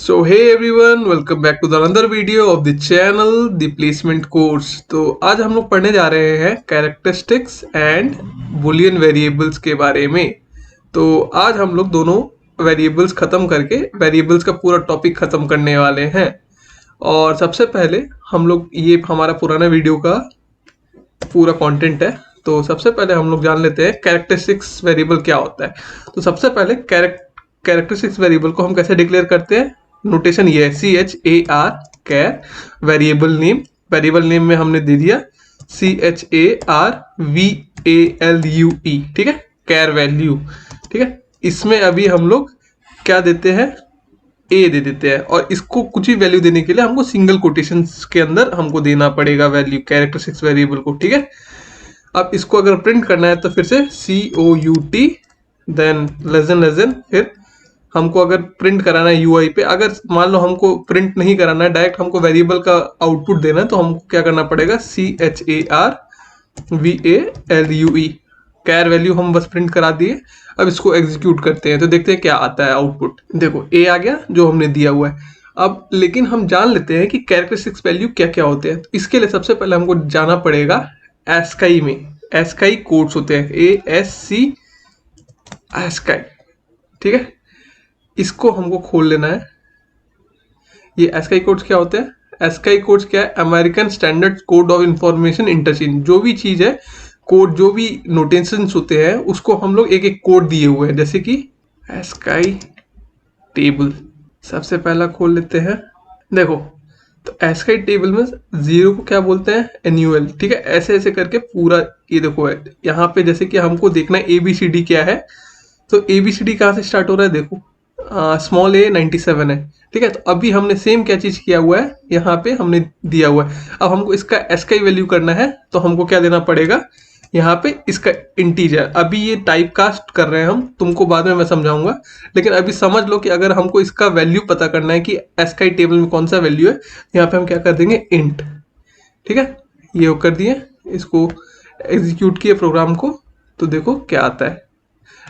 So hey everyone, welcome back to the another video of the channel, the placement course। तो आज हम लोग पढ़ने जा रहे हैं कैरेक्टरिस्टिक्स एंड बुलियन वेरिएबल्स के बारे में। तो आज हम लोग दोनों वेरिएबल्स खत्म करके वेरिएबल्स का पूरा टॉपिक खत्म करने वाले हैं। और सबसे पहले हम लोग ये हमारा पुराना वीडियो का पूरा कंटेंट है, तो सबसे पहले हम लोग जान लेते हैं कैरेक्टरिस्टिक्स वेरिएबल क्या होता है। तो सबसे पहले कैरेक्टरिस्टिक्स वेरिएबल को हम कैसे डिक्लेयर करते हैं। नोटेशन ये है CHAR कैर वेरिएबल नेम में हमने दे दिया CHARVALUE, ठीक है, कैर वैल्यू। ठीक है, इसमें अभी हम लोग क्या देते हैं, ए दे देते हैं, और इसको कुछ ही वैल्यू देने के लिए हमको सिंगल कोटेशंस के अंदर हमको देना पड़ेगा वैल्यू कैरेक्टरिस्टिक्स वेरिएबल को। ठीक है, अब इसको अगर प्रिंट करना है तो फिर से COUT देन लेस देन फिर हमको अगर प्रिंट कराना है UI पे, अगर मान लो हमको प्रिंट नहीं कराना है, डायरेक्ट हमको वेरिएबल का आउटपुट देना है, तो हमको क्या करना पड़ेगा CHARVALUE कैर वैल्यू हम बस प्रिंट करा दिए। अब इसको एग्जीक्यूट करते हैं तो देखते हैं क्या आता है आउटपुट। देखो A आ गया जो हमने दिया हुआ है। अब लेकिन हम जान लेते हैं कि कैरेक्टरिस्टिक्स वैल्यू क्या क्या होते हैं। तो इसके लिए सबसे पहले हमको जाना पड़ेगा ASCII में। ASCII कोड्स होते हैं ASCII, ठीक है, इसको हमको खोल लेना है। ये ASCII कोड्स क्या होते हैं? ASCII कोड्स क्या है? American standard code of information interchange. जो भी चीज है, कोड जो भी नोटेशंस होते हैं, उसको हम लोग एक एक कोड दिए हुए हैं, जैसे कि ASCII टेबल। सबसे पहला खोल लेते हैं। देखो, तो ASCII टेबल में 0 को क्या बोलते हैं? एन्युअल। ठीक है, ऐसे ऐसे करके पूरा ये देखो है। यहाँ पे जैसे कि हमको देखना है ABCD क्या है, तो ABCD कहाँ से स्टार्ट हो रहा है? देखो, स्मॉल a 97 है। ठीक है, तो अभी हमने सेम क्या चीज किया हुआ है, यहाँ पे हमने दिया हुआ है। अब हमको इसका ASCII वैल्यू करना है, तो हमको क्या देना पड़ेगा, यहाँ पे इसका इंटीजर। अभी ये टाइप कास्ट कर रहे हैं हम, तुमको बाद में मैं समझाऊंगा, लेकिन अभी समझ लो कि अगर हमको इसका वैल्यू पता करना है कि ASCII टेबल में कौन सा वैल्यू है, यहाँ पे हम क्या कर देंगे, इंट। ठीक है, ये कर दिए, इसको एग्जीक्यूट किए प्रोग्राम को, तो देखो क्या आता है,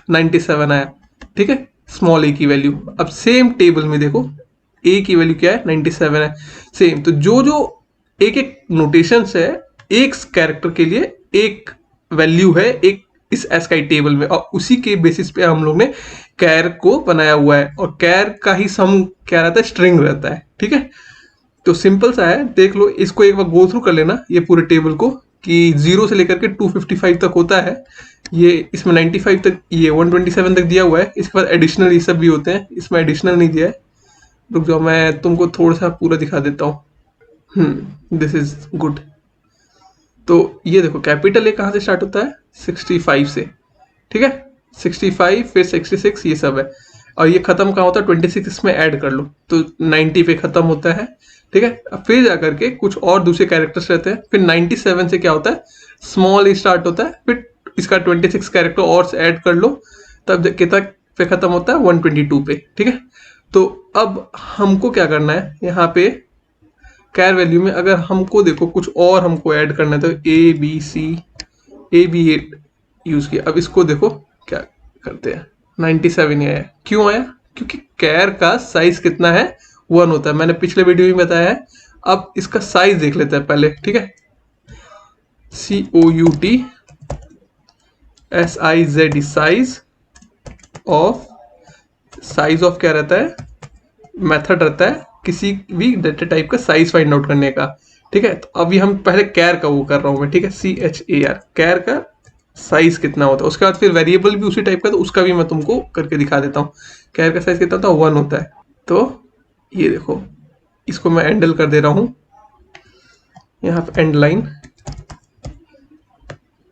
97 आया। ठीक है, स्मॉल a की वैल्यू। अब सेम टेबल में देखो a की वैल्यू क्या है, 97 है, सेम। तो जो जो एक एक नोटेशंस है, एक कैरेक्टर के लिए एक वैल्यू है एक इस ASCII टेबल में, और उसी के बेसिस पे हम लोग ने कैर को बनाया हुआ है। और कैर का ही सम क्या रहता है, स्ट्रिंग रहता है। ठीक है, तो सिंपल सा है, देख लो, इसको एक बार गो थ्रू कर लेना ये पूरे टेबल को, कि 0 से लेकर के 255 तक होता है। ये इसमें 95 तक, ये 127 तक दिया हुआ है। इसके बाद एडिशनल ये सब भी होते हैं, इसमें एडिशनल नहीं दिया है। रुक जाओ, मैं तुमको थोड़ा सा पूरा दिखा देता हूँ। This is good. तो ये देखो, कैपिटल A कहाँ से स्टार्ट होता है, 65 से। ठीक है, 65 फिर 66 ये सब है, और ये खत्म कहाँ होता है, 26 इसमें ऐड कर लो तो 90 पे खत्म होता है। ठीक है, अब फिर जाकर के कुछ और दूसरे कैरेक्टर्स रहते हैं। फिर 97 से क्या होता है, स्मॉल a स्टार्ट होता है, फिर इसका 26 कैरेक्टर और ऐड कर लो, तब कितना पे खत्म होता है, 122 पे। ठीक है, तो अब हमको क्या करना है, यहाँ पे कैर वैल्यू में अगर हमको देखो कुछ और हमको ऐड करना है, तो A B यूज किया। अब इसको देखो क्या करते हैं, 97 ही आया। क्यों आया? क्योंकि कैर का साइज कितना है, 1 होता है, मैंने पिछले वीडियो में बताया है। अब इसका साइज देख लेते हैं पहले। ठीक है, COUT SIZ, साइज ऑफ क्या रहता है, मेथड रहता है किसी भी डेटा टाइप का साइज फाइंड आउट करने का। ठीक है, तो अभी हम पहले कैर का वो कर रहा हूं मैं। ठीक है, CHAR कैर का साइज कितना होता है। उसके बाद फिर वेरिएबल भी उसी टाइप का, तो उसका भी मैं तुमको करके दिखा देता हूँ। कैर का साइज कितना होता है, 1 होता है। तो ये देखो, इसको मैं एंडल कर दे रहा हूँ, यहाँ पे एंड लाइन,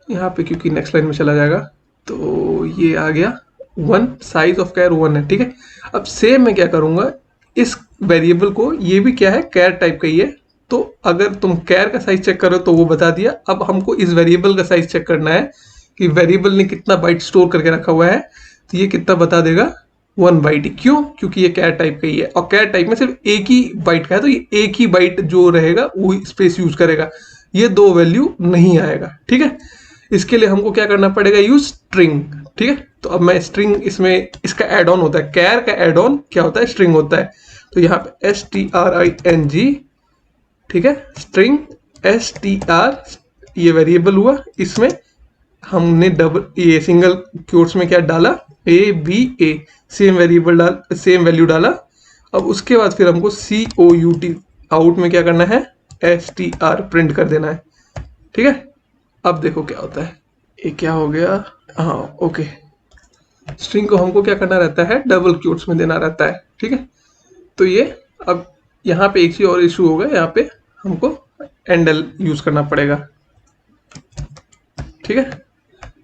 यहाँ पे क्योंकि नेक्स्ट लाइन में चला जाएगा। तो ये आ गया 1, साइज ऑफ कैर 1 है। ठीक है, अब सेम मैं क्या करूंगा, इस वेरिएबल को, ये भी क्या है, कैर टाइप का ही है, तो अगर तुम कैर का साइज चेक करो तो वो बता दिया। अब हमको इस वेरिएबल का साइज चेक करना है कि वेरिएबल ने कितना बाइट स्टोर करके रखा हुआ है, तो ये कितना बता देगा, 1 बाइट। क्यों? क्योंकि ये कैर टाइप का ही है, और कैर टाइप में सिर्फ एक ही बाइट का है, तो ये एक ही बाइट जो रहेगा वो स्पेस यूज करेगा, ये 2 वैल्यू नहीं आएगा। ठीक है, इसके लिए हमको क्या करना पड़ेगा, यूज स्ट्रिंग। ठीक है, तो अब मैं स्ट्रिंग, इसमें इसका एड ऑन होता है, कैर का एड ऑन क्या होता है, स्ट्रिंग होता है। तो यहाँ पे string, ठीक है, स्ट्रिंग str, ये वेरिएबल हुआ, इसमें हमने डबल ये सिंगल क्वोट्स में क्या डाला, a same variable same value डाला। अब उसके बाद फिर हमको cout आउट में क्या करना है, str प्रिंट कर देना है, ठीक है। अब देखो क्या होता है, ये क्या हो गया, हाँ ओके, स्ट्रिंग को हमको क्या करना रहता है, डबल क्वोट्स में देना रहता है, ठीक है। तो ये अब यहाँ पे एक चीज और इशू होगा, यहाँ पे हमको एंडल यूज करना पड़ेगा, ठीक है।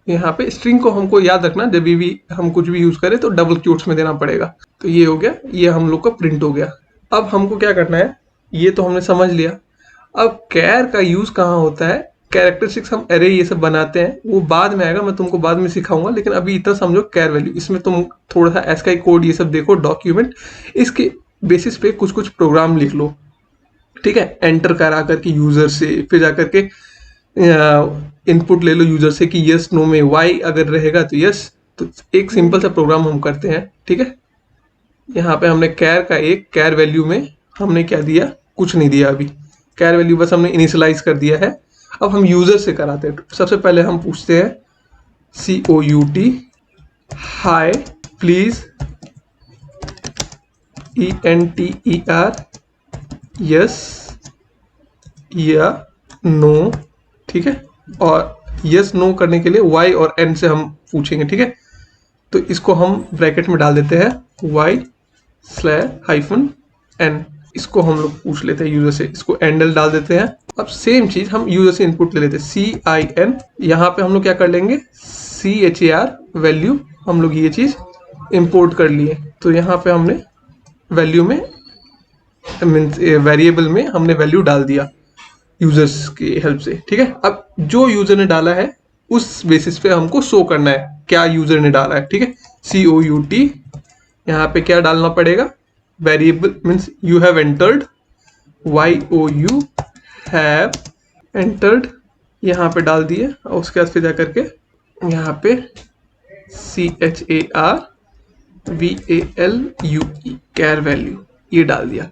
यहाँ पे स्ट्रिंग को हमको याद रखना, जब भी हम कुछ भी यूज करें तो डबल क्वोट्स में देना पड़ेगा। तो ये हो गया, ये हम लोग का प्रिंट हो गया। अब हमको क्या करना है, ये तो हमने समझ लिया। अब कैर का यूज कहाँ होता है, कैरेक्टरिस्टिक्स हम एरे ये सब बनाते हैं, वो बाद में आएगा, मैं तुमको बाद में सिखाऊंगा, लेकिन अभी इतना समझो कैर वैल्यू, इसमें तुम थोड़ा सा एस्काई कोड ये सब देखो, डॉक्यूमेंट, इसके बेसिस पे कुछ कुछ प्रोग्राम लिख लो, ठीक है। एंटर करा करके यूजर से, फिर जाकर के इनपुट ले लो यूजर से कि यस नो में वाई अगर रहेगा तो यस, तो एक सिंपल सा प्रोग्राम हम करते हैं, ठीक है। यहाँ पे हमने कैर का एक कैर वैल्यू में हमने क्या दिया, कुछ नहीं दिया, अभी कैर वैल्यू बस हमने इनिशियलाइज कर दिया है। अब हम यूजर से कराते हैं, सबसे पहले हम पूछते हैं cout hi please enter yes या नो, ठीक है। और यस नो करने के लिए y और n से हम पूछेंगे, ठीक है। तो इसको हम ब्रैकेट में डाल देते हैं y/n, इसको हम लोग पूछ लेते हैं यूजर से, इसको एंडल डाल देते हैं। अब सेम चीज हम यूजर से इनपुट ले लेते हैं cin, यहाँ पे हम लोग क्या कर लेंगे, char वैल्यू, हम लोग ये चीज इंपोर्ट कर लिए। तो यहाँ पे हमने वैल्यू में मीन्स वेरिएबल में हमने वैल्यू डाल दिया यूजर्स की हेल्प से, ठीक है। अब जो यूजर ने डाला है उस बेसिस पे हमको शो करना है क्या यूजर ने डाला है, ठीक है। cout यहाँ पे क्या डालना पड़ेगा, variable means you have entered, you have entered, यहाँ पे डाल दिए। और उसके बाद फिर जाकर के यहाँ पे charvalue कैर वैल्यू ये डाल दिया।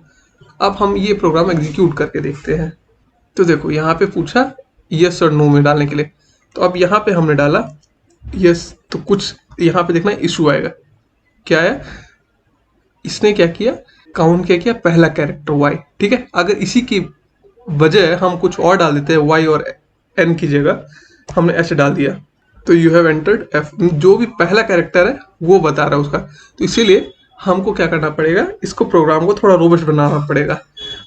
अब हम ये प्रोग्राम एग्जीक्यूट करके देखते हैं। तो देखो यहाँ पे पूछा यस और नो में डालने के लिए, तो अब यहाँ पे हमने डाला यस, तो कुछ यहाँ पे देखना इशू आएगा, क्या है, इसने क्या किया, काउंट क्या किया, पहला कैरेक्टर y, ठीक है। अगर इसी की बजाय हम कुछ और डाल देते हैं, y और n की जगह हमने ऐसे डाल दिया, तो यू हैव एंटर्ड f, जो भी पहला कैरेक्टर है वो बता रहा है उसका। तो इसीलिए हमको क्या करना पड़ेगा, इसको प्रोग्राम को थोड़ा रोबस्ट बनाना पड़ेगा।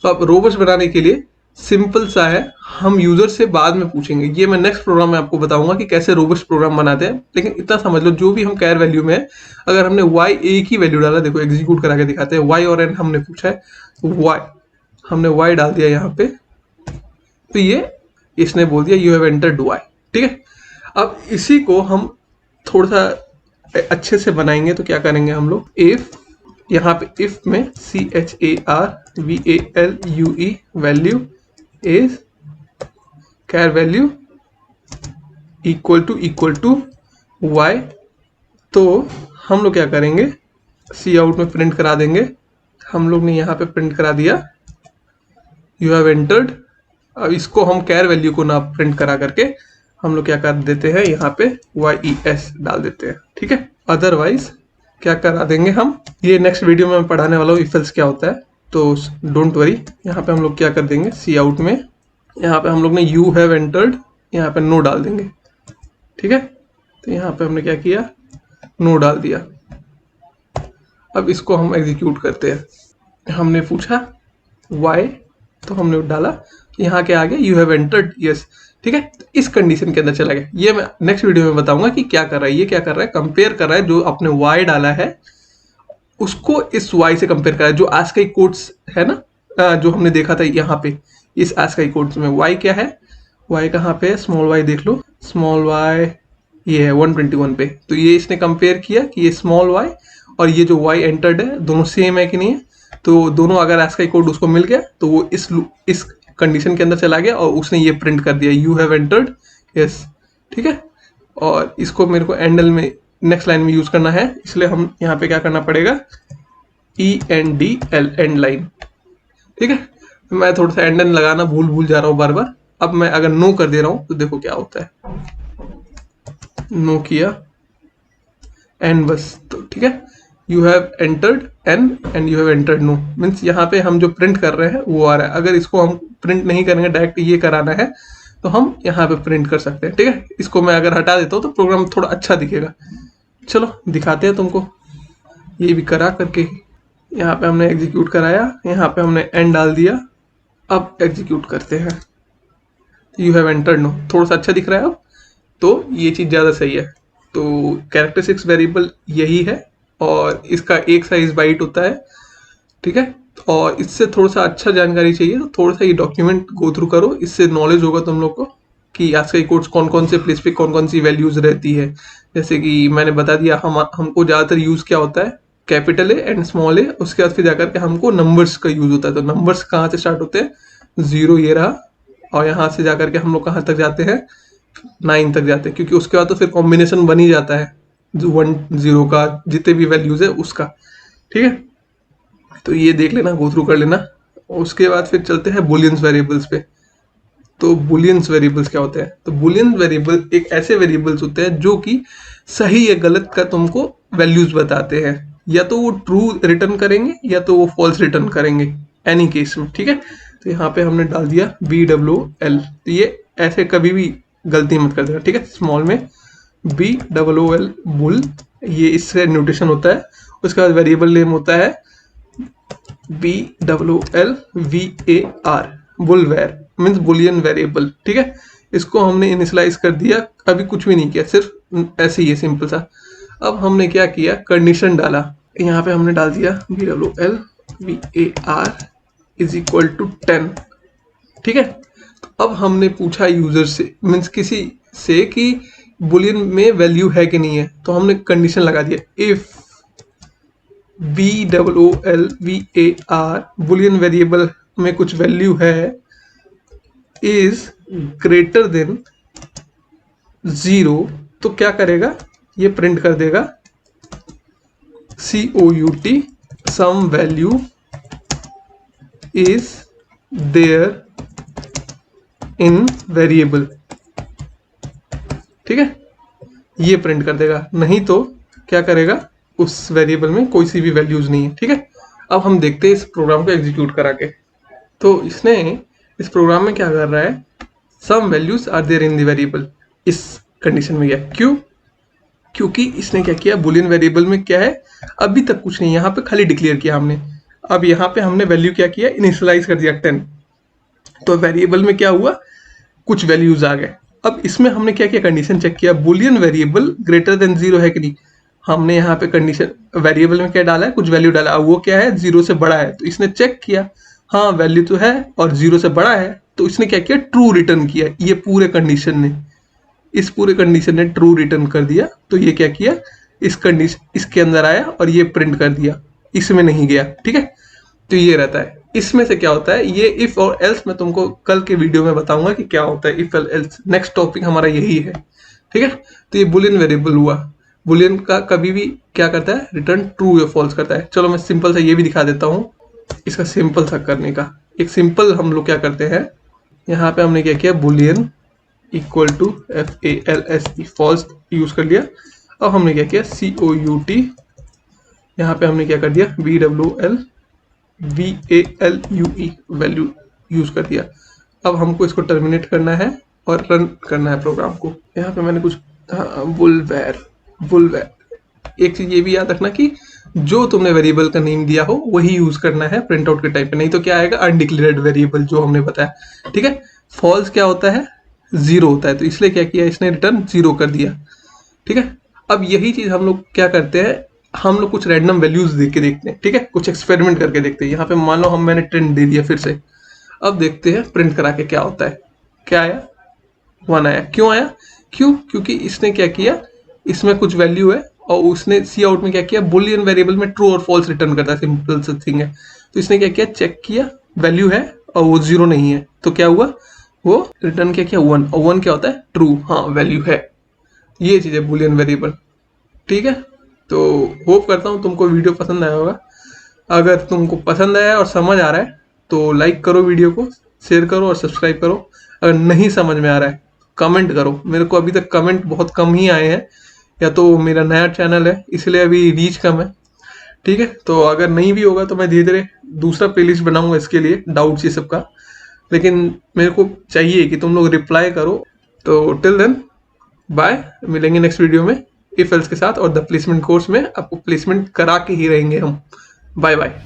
तो अब रोबस्ट बनाने के लिए सिंपल सा है, हम यूजर से बाद में पूछेंगे, ये मैं नेक्स्ट प्रोग्राम में आपको बताऊंगा कि कैसे रोबस्ट प्रोग्राम बनाते हैं। लेकिन इतना समझ लो, जो भी हम कैर वैल्यू में है, अगर हमने y एक ही वैल्यू डाला, देखो एग्जीक्यूट करा के दिखाते हैं, y और n हमने पूछा है, y हमने y डाल दिया यहाँ पे, तो ये इसने बोल दिया यू हैव एंटर्ड y, ठीक है। अब इसी को हम थोड़ा सा अच्छे से बनाएंगे, तो क्या करेंगे हम लोग, इफ, यहाँ पे इफ में charvalue value is char value equal to y, तो हम लोग क्या करेंगे, सी आउट में प्रिंट करा देंगे। हम लोग ने यहाँ पे प्रिंट करा दिया यू हैव एंटर्ड। अब इसको हम कैर वैल्यू को ना प्रिंट करा करके हम लोग क्या कर देते हैं, यहाँ पे yes डाल देते हैं, ठीक है। अदरवाइज क्या करा देंगे हम, ये नेक्स्ट वीडियो में मैं पढ़ाने वाला हूँ इफ एल्स क्या होता है, तो डोंट वरी। यहाँ पे हम लोग क्या कर देंगे, सी आउट में यहाँ पे हम लोग ने यू हैव एंटर्ड, यहाँ पे नो डाल देंगे, ठीक है। तो यहाँ पे हमने क्या किया, नो डाल दिया। अब इसको हम एग्जीक्यूट करते हैं, हमने पूछा वाई, तो हमने डाला, यहाँ के आगे यू हैव एंटर्ड यस, ठीक है। तो इस कंडीशन के अंदर चला गया। ये मैं नेक्स्ट वीडियो में बताऊंगा कि क्या कर रहा है, ये क्या कर रहा है, कंपेयर कर रहा है, जो आपने y डाला है उसको इस y से कंपेयर कर रहा है। जो ASCII कोड्स है ना, जो हमने देखा था यहाँ पे, इस ASCII कोड्स में y क्या है, y कहाँ पे है, स्मॉल y देख लो, स्मॉल y ये है 121 पे। तो ये इसने कंपेयर किया कि ये स्मॉल y और ये जो y एंटर्ड है दोनों सेम है कि नहीं है। तो दोनों अगर ASCII कोड उसको मिल गया तो वो इस कंडीशन के अंदर चला गया और उसने ये प्रिंट कर दिया यू हैव एंटर्ड यस, ठीक है। और इसको मेरे को एंडल में नेक्स्ट लाइन में यूज करना है, इसलिए हम यहाँ पे क्या करना पड़ेगा, ENDL एंड लाइन। ठीक है, मैं थोड़ा सा एंड लगाना भूल जा रहा हूँ बार बार। अब मैं अगर नो कर दे रहा हूँ तो देखो क्या होता है, नो किया एन बस, तो ठीक है, you have entered N and you have entered no, means यहाँ पे हम जो प्रिंट कर रहे हैं वो आ रहा है। अगर इसको हम प्रिंट नहीं करेंगे, डायरेक्ट ये कराना है, तो हम यहाँ पे प्रिंट कर सकते हैं। ठीक है, इसको मैं अगर हटा देता हूँ तो प्रोग्राम थोड़ा अच्छा दिखेगा। चलो दिखाते हैं तुमको, ये भी करा करके। यहाँ पे हमने एग्जीक्यूट कराया, यहाँ पे हमने एन डाल दिया। अब एग्जीक्यूट करते हैं, यू हैव एंटर्ड नो, थोड़ा सा अच्छा दिख रहा है अब, तो ये चीज़ ज़्यादा सही है। तो कैरेक्टरिस्टिक्स वेरिएबल यही है, और इसका एक साइज बाइट होता है। ठीक है, और इससे थोड़ा सा अच्छा जानकारी चाहिए तो थोड़ा सा ये डॉक्यूमेंट गो थ्रू करो, इससे नॉलेज होगा तुम लोग को कि ASCII कोड्स कौन कौन से प्लेस पे कौन कौन सी वैल्यूज रहती है। जैसे कि मैंने बता दिया, हमको ज़्यादातर यूज़ क्या होता है, कैपिटल ए एंड स्मॉल ए, उसके बाद फिर जाकर के हमको नंबर्स का यूज़ होता है। तो नंबर्स कहाँ से स्टार्ट होते हैं, 0 ये रहा, और यहाँ से जाकर के हम लोग कहाँ तक जाते हैं, 9 तक जाते हैं, क्योंकि उसके बाद तो फिर कॉम्बिनेशन बन ही जाता है 1 0 का, जितने भी वैल्यूज है उसका। ठीक है, तो ये देख लेना, गो थ्रू कर लेना। उसके बाद फिर चलते हैं बुलियंस वेरिएबल्स पे। तो बुलियंस वेरिएबल्स क्या होते हैं, तो बुलियन वेरिएबल एक ऐसे वेरिएबल्स होते हैं जो कि सही या गलत का तुमको वैल्यूज बताते हैं। या तो वो ट्रू रिटर्न करेंगे या तो वो फॉल्स रिटर्न करेंगे, एनी केस में। ठीक है, तो यहाँ पे हमने डाल दिया BOOL। तो ये ऐसे कभी भी गलती मत कर देना। ठीक है, स्मॉल में BOOL बुल, ये इससे नोटेशन होता है। उसके बाद वेरिएबल नेम होता है BOOLVAR, बुलवेर, मीन्स बुलियन वेरिएबल। ठीक है, इसको हमने इनिशियलाइज कर दिया, अभी कुछ भी नहीं किया, सिर्फ ऐसे ही है, सिंपल सा। अब हमने क्या किया, कंडीशन डाला। यहाँ पे हमने डाल दिया BOOLVAR इज इक्वल टू 10। ठीक है, तो अब हमने पूछा यूजर से, मीन्स किसी से, कि बुलियन में वैल्यू है कि नहीं है। तो हमने कंडीशन लगा दिया, इफ BOOLVAR बुलियन वेरिएबल में कुछ वैल्यू है इज ग्रेटर देन 0, तो क्या करेगा, ये प्रिंट कर देगा COUT sum value is there in variable. ठीक है, ये प्रिंट कर देगा, नहीं तो क्या करेगा, उस वेरिएबल में कोई सी भी वैल्यूज नहीं है। ठीक है, अब हम देखते हैं इस प्रोग्राम को एग्जीक्यूट करा के। तो इसने इस प्रोग्राम में क्या कर रहा है, sum values are there in the variable, इस कंडीशन में गया। क्यों, क्योंकि इसने क्या किया, बुलियन वेरिएबल में क्या है, अभी तक कुछ नहीं, यहाँ पे खाली डिक्लेयर किया हमने। अब यहाँ पे हमने वैल्यू क्या किया, इनिशियलाइज कर दिया 10। तो वेरिएबल में क्या हुआ, कुछ वैल्यूज आ गए। अब इसमें हमने क्या किया, कंडीशन चेक किया, बुलियन वेरिएबल ग्रेटर देन 0 है कि नहीं। हमने यहाँ पे कंडीशन वेरिएबल में क्या डाला है, कुछ वैल्यू डाला, अब वो क्या है, 0 से बड़ा है। तो इसने चेक किया, हाँ वैल्यू तो है और 0 से बड़ा है, तो इसने क्या किया, ट्रू रिटर्न किया। ये पूरे कंडीशन ने, इस पूरे कंडीशन ने ट्रू रिटर्न कर दिया। तो ये क्या किया, इस कंडीशन इसके अंदर आया और ये प्रिंट कर दिया, इसमें नहीं गया। ठीक है, तो ये रहता है। इसमें से क्या होता है, ये इफ और एल्स मैं तुमको कल के वीडियो में बताऊंगा कि क्या होता है इफ और एल्स। नेक्स्ट टॉपिक हमारा यही है। ठीक है, तो ये बुलियन वेरिएबल हुआ। बुलियन का कभी भी क्या करता है, रिटर्न ट्रू या फॉल्स करता है। चलो मैं सिंपल सा ये भी दिखा देता हूँ, इसका सिंपल सा करने का एक सिंपल हम लोग क्या करते हैं, यहाँ पे हमने क्या किया, boolean equal to FALSE false use कर लिया। अब हमने क्या किया, COUT, यहाँ पे हमने क्या कर दिया, BOOLVALUE वैल्यू यूज कर दिया। अब हमको इसको टर्मिनेट करना है और रन करना है प्रोग्राम को। यहाँ पे मैंने कुछ बुलवेर एक चीज ये भी याद रखना कि जो तुमने वेरिएबल का नेम दिया हो वही यूज करना है प्रिंट आउट के टाइम पे, नहीं तो क्या आएगा, अनडिक्लेयर्ड वेरिएबल जो हमने बताया। ठीक है, फॉल्स क्या होता है, 0 होता है, तो इसलिए क्या किया, इसने रिटर्न 0 कर दिया। ठीक है, अब यही चीज हम लोग क्या करते हैं, हम लोग कुछ रैंडम वैल्यूज देख के देखते हैं। ठीक है, कुछ एक्सपेरिमेंट करके देखते हैं। यहाँ पे मान लो मैंने 10 दे दिया फिर से। अब देखते हैं प्रिंट करा के क्या होता है। क्या आया, 1 आया। क्यों आया, क्योंकि इसने क्या किया, इसमें कुछ वैल्यू है और उसने सी आउट में क्या किया, बुलियन वेरिएबल में ट्रू और फॉल्स रिटर्न करता है, सिंपल सा थिंग है। तो इसने क्या किया, चेक किया वैल्यू है और वो 0 नहीं है, तो क्या हुआ, वो रिटर्न क्या किया, 1, और 1 क्या होता है, ट्रू, हाँ वैल्यू है। ये चीज है बुलियन वेरिएबल। ठीक है, तो होप करता हूँ तुमको वीडियो पसंद आया होगा। अगर तुमको पसंद आया और समझ आ रहा है तो लाइक करो वीडियो को, शेयर करो और सब्सक्राइब करो। अगर नहीं समझ में आ रहा है कमेंट करो। मेरे को अभी तक कमेंट बहुत कम ही आए हैं, या तो मेरा नया चैनल है इसलिए अभी रीच कम है। ठीक है, तो अगर नहीं भी होगा तो मैं धीरे धीरे दूसरा प्लेलिस्ट बनाऊंगा इसके लिए, डाउट्स ये सब का। लेकिन मेरे को चाहिए कि तुम लोग रिप्लाई करो। तो टिल देन बाय, मिलेंगे नेक्स्ट वीडियो में इफ एल्स के साथ, और द प्लेसमेंट कोर्स में आपको प्लेसमेंट करा के ही रहेंगे हम। Bye bye.